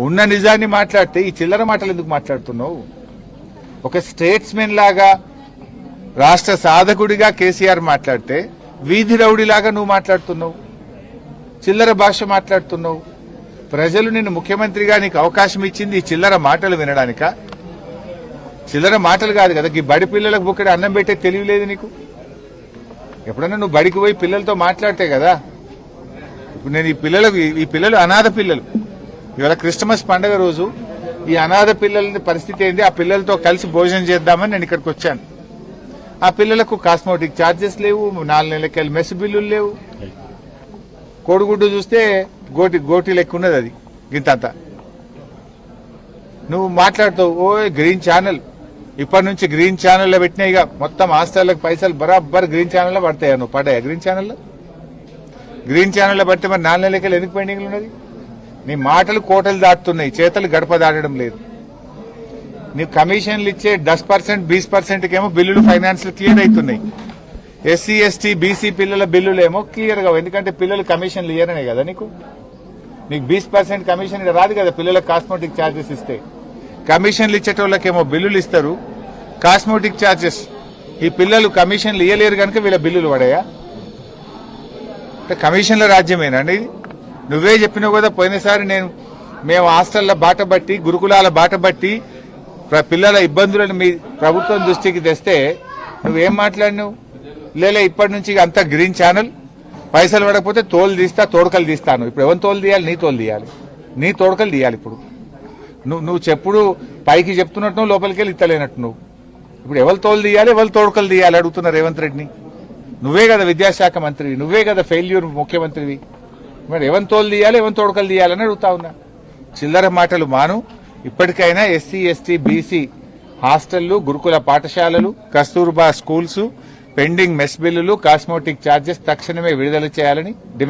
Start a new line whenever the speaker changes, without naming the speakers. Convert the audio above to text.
ఉన్న నిజాన్ని మాట్లాడితే ఈ చిల్లర మాటలు ఎందుకు మాట్లాడుతున్నావు? ఒక స్టేట్స్మెన్ లాగా రాష్ట్ర సాధకుడిగా కేసీఆర్ మాట్లాడితే వీధి రౌడీలాగా నువ్వు మాట్లాడుతున్నావు, చిల్లర భాష మాట్లాడుతున్నావు. ప్రజలు నిన్ను ముఖ్యమంత్రిగా నీకు అవకాశం ఇచ్చింది ఈ చిల్లర మాటలు వినడానిక? చిల్లర మాటలు కాదు కదా, ఈ బడి పిల్లలకు బుక్కడి అన్నం పెట్టే తెలియలేదు నీకు. ఎప్పుడన్నా నువ్వు బడికి పోయి పిల్లలతో మాట్లాడితే కదా. ఇప్పుడు నేను ఈ పిల్లలు అనాథ పిల్లలు. ఇవాళ క్రిస్టమస్ పండుగ రోజు ఈ అనాథ పిల్లల పరిస్థితి ఏంది, ఆ పిల్లలతో కలిసి భోజనం చేద్దామని నేను ఇక్కడికి వచ్చాను. ఆ పిల్లలకు కాస్మోటిక్ ఛార్జెస్ లేవు, 4 నెలలకెళ్ళి మెస్ బిల్లులు లేవు. కోడిగుడ్డు చూస్తే గోటి లెక్క ఉన్నది, అది గింతంతా. నువ్వు మాట్లాడుతావు ఓ గ్రీన్ ఛానల్, ఇప్పటి నుంచి గ్రీన్ ఛానల్లో పెట్టినాయి. ఇక మొత్తం హాస్టళ్లకు పైసలు బరాబర్ గ్రీన్ ఛానల్లో పడతాయా? నువ్వు పడ్డాయా గ్రీన్ ఛానల్లో? గ్రీన్ ఛానల్లో పడితే మరి 4 నెలలకెళ్ళి ఎందుకు పెండింగ్లు ఉన్నది? నీ మాటలు కోటలు దాటుతున్నాయి, చేతలు గడప దాటడం లేదు. నీవు కమిషన్లు ఇచ్చే 10%, 20% ఏమో బిల్లులు ఫైనాన్స్ క్లియర్ అవుతున్నాయి. ఎస్సీ ఎస్టీ బీసీ పిల్లల బిల్లులేమో క్లియర్ గా, ఎందుకంటే పిల్లలు కమిషన్లు ఇయ్యరనే కదా నీకు 20% కమిషన్ రాదు కదా. పిల్లలకు కాస్మోటిక్ ఛార్జెస్ ఇస్తే కమిషన్లు ఇచ్చేటోళ్ళకేమో బిల్లులు ఇస్తారు, కాస్మోటిక్ ఛార్జెస్. ఈ పిల్లలు కమిషన్లు ఇయ్యలేరు కనుక వీళ్ళ బిల్లులు పడాయా? కమిషన్ల రాజ్యమేనండి ఇది. నువ్వే చెప్పినావు కదా పోయినసారి, మేము హాస్టళ్ల బాట బట్టి, గురుకులాల బాట బట్టి పిల్లల ఇబ్బందులను మీ ప్రభుత్వం దృష్టికి తెస్తే నువ్వేం మాట్లాడినావు? లేలే ఇప్పటి నుంచి అంతా గ్రీన్ ఛానల్, పైసలు పడకపోతే తోలు తీస్తా, తోడకలు తీస్తాను. ఇప్పుడు ఎవరి తోలు తీయాలి? నీ తోలు తీయాలి, నీ తోడకలు తీయాలి. ఇప్పుడు నువ్వు చెప్పుడు పైకి చెప్తున్నట్టు లోపలికి వెళ్ళి ఇత్తలేనట్టు నువ్వు. ఇప్పుడు ఎవరు తోలు తీయాలి, ఎవరు తోడకలు తీయాలి అడుగుతున్నా రేవంత్ రెడ్డిని. నువ్వే కదా విద్యాశాఖ మంత్రివి, నువ్వే కదా ఫెయిల్యూర్ ముఖ్యమంత్రివి. మరి ఎవరి తోలు తీయాలి, ఎవరి తోడకలు తీయాలని అడుగుతా ఉన్నా. చిల్లర మాటలు మాను. ఇప్పటికైనా ఎస్సీ ఎస్టీ బీసీ హాస్టళ్లు, గురుకుల పాఠశాలలు, కస్తూర్బా స్కూల్స్, పెండింగ్ మెస్ బిల్లులు, కాస్మోటిక్ ఛార్జెస్ తక్షణమే విడుదల చేయాలని డిమాండ్